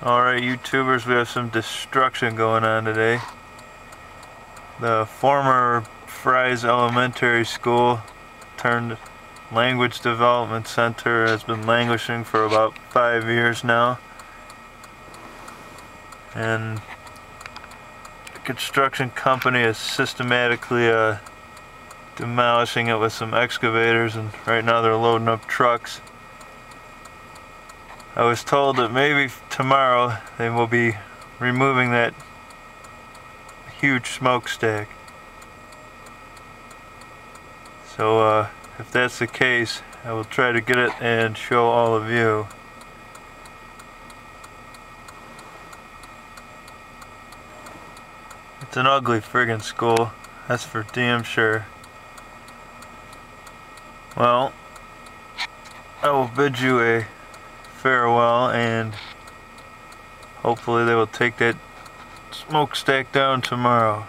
Alright, YouTubers, we have some destruction going on today. The former Fry's Elementary School turned Language Development Center has been languishing for about 5 years now. And the construction company is systematically demolishing it with some excavators, and right now they're loading up trucks. I was told that maybe tomorrow they will be removing that huge smokestack. So if that's the case, I will try to get it and show all of you. It's an ugly friggin' school, that's for damn sure. Well, I will bid you a farewell, and hopefully they will take that smokestack down tomorrow.